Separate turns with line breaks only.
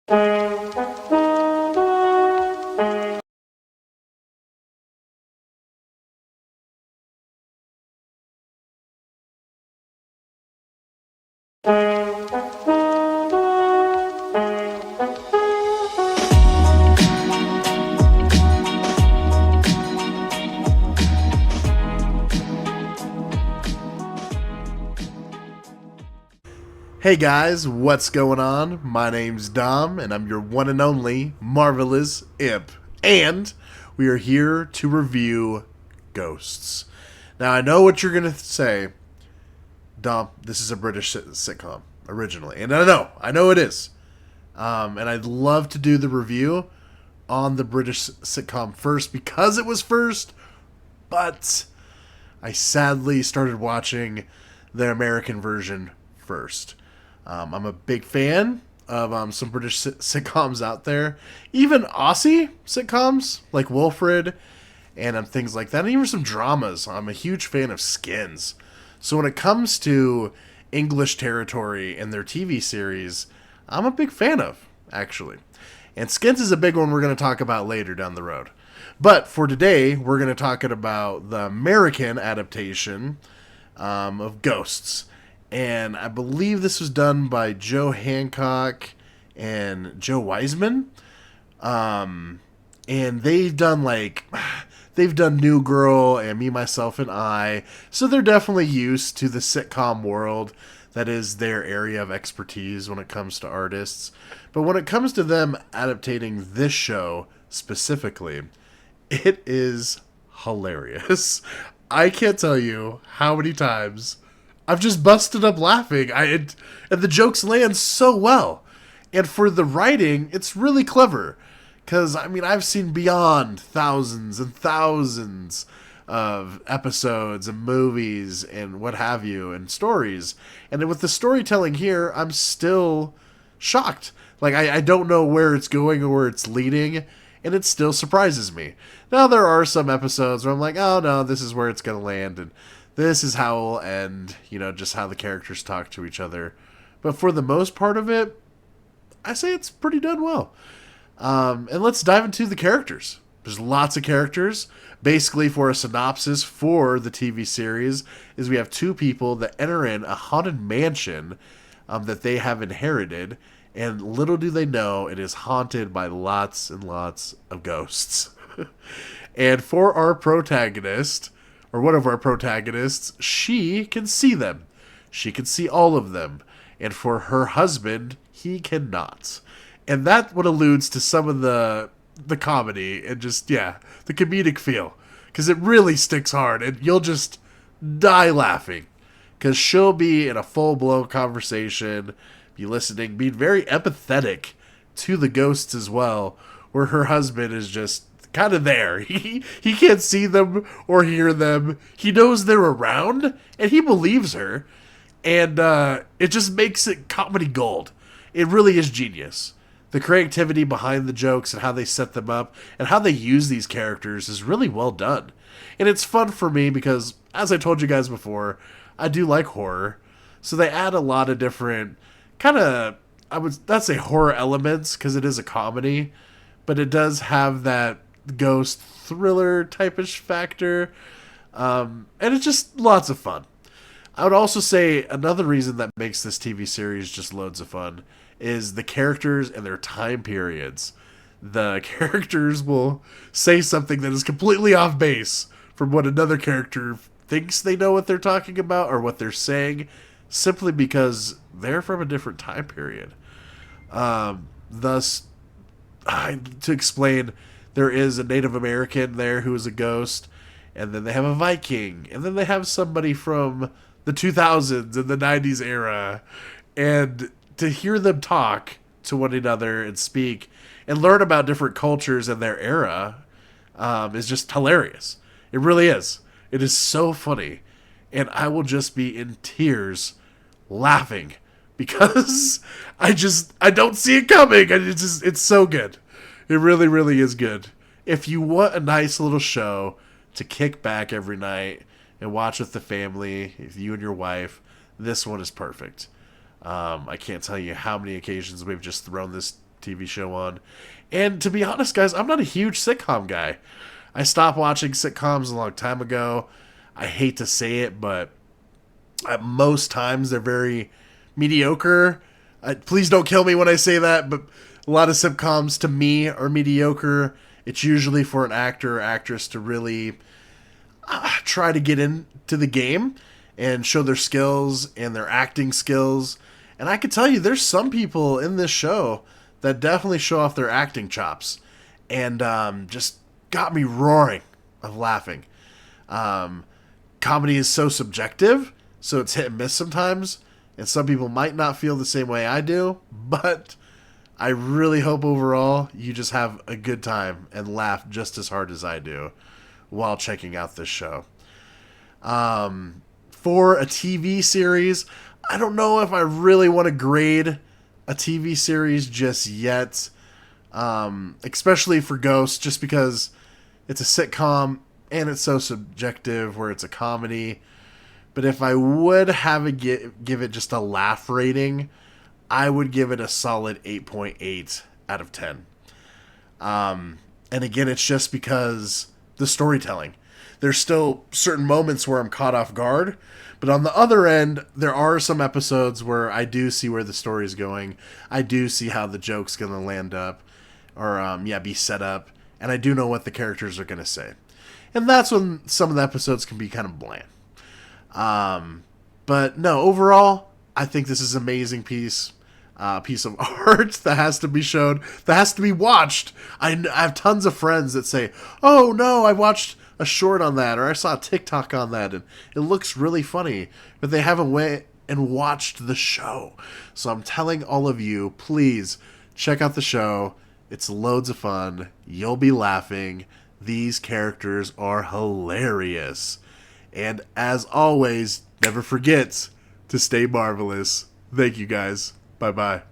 Hey guys, what's going on? My name's Dom, and I'm your one and only Marvelous Imp. And we are here to review Ghosts. Now, I know what you're going to say. Dom, this is a British sitcom, originally. And I know it is. And I'd love to do the review on the British sitcom first because it was first, but I sadly started watching the American version first. I'm a big fan of some British sitcoms out there, even Aussie sitcoms like Wilfred and things like that, and even some dramas. I'm a huge fan of Skins. So when it comes to English territory and their TV series, I'm a big fan of, actually. And Skins is a big one we're going to talk about later down the road. But for today, we're going to talk about the American adaptation of Ghosts. And I believe this was done by Joe Hancock and Joe Wiseman. And they've done New Girl and Me, Myself, and I. So they're definitely used to the sitcom world. That is their area of expertise when it comes to artists. But when it comes to them adaptating this show specifically, it is hilarious. I can't tell you how many times I've just busted up laughing. And the jokes land so well. And for the writing, it's really clever. Because, I mean, I've seen beyond thousands and thousands of episodes and movies and what have you and stories. And with the storytelling here, I'm still shocked. Like, I don't know where it's going or where it's leading. And it still surprises me. Now, there are some episodes where I'm like, oh, no, this is where it's going to land. And this is how it'll end, just how the characters talk to each other. But for the most part of it, I say it's pretty done well. And let's dive into the characters. There's lots of characters. Basically, for a synopsis for the TV series, is we have two people that enter in a haunted mansion that they have inherited. And little do they know, it is haunted by lots and lots of ghosts. And for our protagonist, or one of our protagonists, she can see them. She can see all of them. And for her husband, he cannot. And that what alludes to some of the comedy and just, the comedic feel. Because it really sticks hard and you'll just die laughing. Because she'll be in a full-blown conversation, be listening, being very empathetic to the ghosts as well, where her husband is just kind of there. He can't see them or hear them. He knows they're around, and he believes her. And it just makes it comedy gold. It really is genius. The creativity behind the jokes and how they set them up and how they use these characters is really well done. And it's fun for me because, as I told you guys before, I do like horror. So they add a lot of different kind of, I would not say horror elements because it is a comedy, but it does have that ghost thriller type-ish factor. And it's just lots of fun. I would also say another reason that makes this TV series just loads of fun is the characters and their time periods. The characters will say something that is completely off base from what another character thinks they know what they're talking about or what they're saying, simply because they're from a different time period. Thus, to explain, there is a Native American there who is a ghost, and then they have a Viking, and then they have somebody from the 2000s and the 90s era. And to hear them talk to one another and speak and learn about different cultures and their era is just hilarious. It really is. It is so funny. And I will just be in tears laughing because I don't see it coming. And it's so good. It really, really is good. If you want a nice little show to kick back every night and watch with the family, if you and your wife, this one is perfect. I can't tell you how many occasions we've just thrown this TV show on. And to be honest, guys, I'm not a huge sitcom guy. I stopped watching sitcoms a long time ago. I hate to say it, but at most times they're very mediocre. Please don't kill me when I say that, but a lot of sitcoms to me are mediocre. It's usually for an actor or actress to really try to get into the game and show their skills and their acting skills. And I can tell you, there's some people in this show that definitely show off their acting chops and just got me roaring of laughing. Comedy is so subjective, so it's hit and miss sometimes, and some people might not feel the same way I do, but I really hope overall you just have a good time and laugh just as hard as I do while checking out this show. For a TV series, I don't know if I really want to grade a TV series just yet, especially for Ghost, just because it's a sitcom and it's so subjective where it's a comedy. But if I would have give it just a laugh rating, I would give it a solid 8.8 out of 10. And again, it's just because the storytelling. There's still certain moments where I'm caught off guard, but on the other end, there are some episodes where I do see where the story's going. I do see how the joke's going to land up, or be set up, and I do know what the characters are going to say. And that's when some of the episodes can be kind of bland. But no, overall, I think this is an amazing piece of art that has to be shown, that has to be watched. I have tons of friends that say, "Oh no, I watched a short on that, or I saw a TikTok on that, and it looks really funny," but they haven't went and watched the show. So I'm telling all of you, please check out the show. It's loads of fun. You'll be laughing. These characters are hilarious. And as always, never forget to stay marvelous. Thank you guys. Bye-bye.